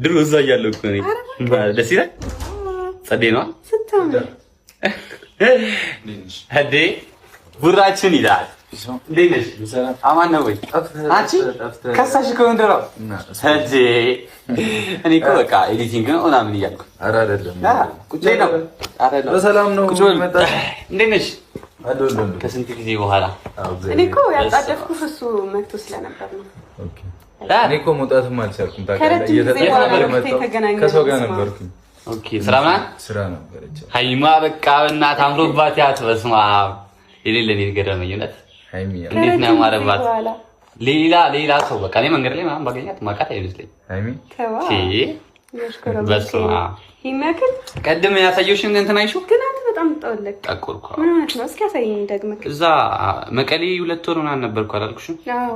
ድሮ እዛ እያለሁ እኮ ነኝ። ደስ ይላል። ጸዴ ነው ስታምር ሄዴ ቡራችን ይላል። እንዴት ነሽ? አማን ነው ወይ? አንቺ ከሳሽ እኮ እንደራው ሄዴ እኔ እኮ በቃ ኤዲቲንግ ነው ምናምን እያልኩ ኧረ አይደለም ቁጭ ነው። አይደለም በሰላም ነው መጣ። እንዴት ነሽ? ከስንት ጊዜ በኋላ እኔ እኮ ያጣደፍኩት እሱ መጥቶ ስለነበር ነው። ኦኬ እኔ እኮ መውጣትም አልቻልኩም። ታውቃለህ እየተጠራሁ ከሰው ጋር ነበርኩኝ። ኦኬ ስራ ምናምን ስራ ነበረች። ሃይማ በቃ በእናትህ አምሮባት ያትበስማ የሌለ ነው የገረመኝ። እውነት ሃይሚ እንዴት ነው ያማረባት። ሌላ ሰው በቃ እኔ መንገድ ላይ ምናምን ባገኛት ማቃት አይመስለኝም። ሃይሚ በስማ ይመክል ቀድም ያሳየውሽን እንትን አይሽው ግን አንተ በጣም ጠወለቅ ጠቆርኩ። ምን ማለት ነው? እስኪ ያሳየኝ ደግመህ። እዛ መቀሌ 2 ወር ምናምን ነበርኩ አላልኩሽም? አዎ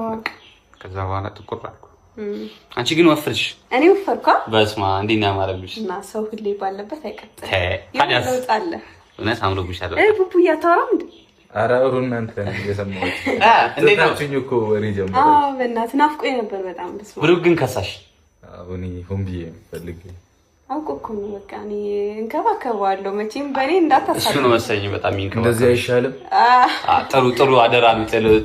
ከዛ በኋላ ጥቁር አልኩ። አንቺ ግን ወፍርሽ። እኔ ወፈርኳ። በስማ እንዴት ነው ያማረብሽ። እና ሰው ሁሌ ባለበት አይቀጥልም። ታዲያስ ይወጣል። እውነት አምሮብሻል። ቡቡ እያታወራም እንዴ? ኧረ አውሩ እናንተ እየሰማሁት እንዴት ነው እኮ ወሬ ጀምሮ። አዎ በእናትህ ናፍቆኝ ነበር በጣም። በስማ ብሩክ ግን ከሳሽ። አዎ እኔ ሆን ብዬ ፈልጌ አውቆ እኮ ነው በቃ እኔ እንከባከበዋለሁ። መቼም በእኔ እንዳታሳብ እሱ ነው መሰለኝ በጣም ይንከባከብ። እንደዚህ አይሻልም? ጥሩ አደራ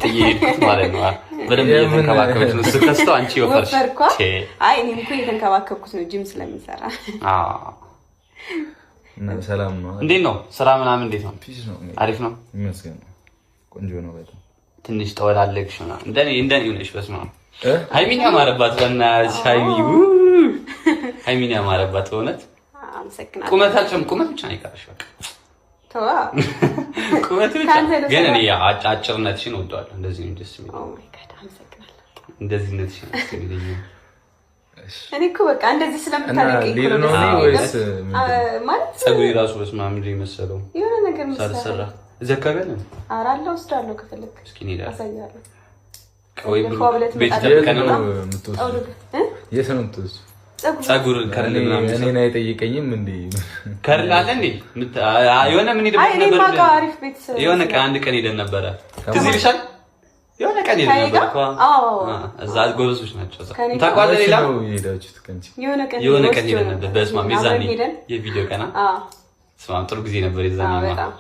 ጥዬ ሄድኩት ማለት ነው። በደንብ እየተንከባከበች ነው። እሱ ከስተው አንቺ ወፈርሽ። አይ እኔም እኮ እየተንከባከብኩት ነው ጂም ስለሚሰራ። ሰላም ነው። እንዴት ነው ስራ ምናምን እንዴት ነው? ፒስ ነው። አሪፍ ነው ይመስገን። ቆንጆ ነው በጣም። ትንሽ ተወላለግሽ ነው እንደኔ ሆነሽ። በስመ አብ ሃይሚን ያማረባት በእናትሽ ሃይሚን ያማረባት በእውነት አመሰግናለሁ። ቁመት ብቻ ነው የቀረሽ በቃ ተዋ ቁመት ብቻ ግን እኔ አጭርነትሽን እወደዋለሁ። እንደዚህ ነው ደስ የሚለኝ። ኦ ማይ ጋድ አመሰግናለሁ። እንደዚህ ነትሽን ደስ የሚለኝ እኔ እኮ በቃ እንደዚህ ስለምታለቀኝ ነው ወይስ ማለት ፀጉሬ ራሱ በስመ አብ እንደ መሰለው የሆነ ነገር ሳልሰራ እዚህ አካባቢ ነው። አራላ ወስዳለሁ ከፈለክ እስኪ እንሂድ አሳያለሁ። ወይ ቤት ተቀነ ነው የት ነው የምትወስጂው? ፀጉር ከርል ምናምን እኔን አይጠይቀኝም እንዴ? ከርል አለ እንዴ? የሆነ ምን ሄደበት ነበር። የሆነ ቀን አንድ ቀን ሄደን ነበረ። ትዝ ይልሻል? የሆነ ቀን ሄደን ነበር እኮ። አዎ እዛ ጎበዞች ናቸው። ታውቃለህ? ሌላ ሄዳችሁት ቀን የሆነ ቀን ሄደን ነበር። በስመ አብ የዛኔ የቪዲዮ ቀን ስማ ጥሩ ጊዜ ነበር። የዛኔ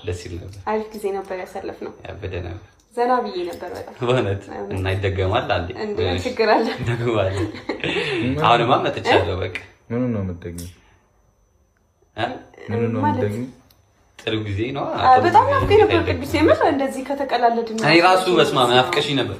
ደስ ይል ነበር። አሪፍ ጊዜ ነበር ያሳለፍነው። ያበደ ነበር። ዘና ብዬ ነበር በጣም በእውነት። እና ይደገማል አንዴ እንዴ? ችግር አለ ደግማል። አሁንማ መጥቻለሁ በቃ። ምን ነው የምትደግሚው? ምን ነው የምትደግሚው? ጥሩ ጊዜ ነው። በጣም ናፍቄ ነበር ቅዱስ። የምር እንደዚህ ከተቀላለድን እኔ ራሱ በስመ አብ ናፍቀሽኝ ነበር።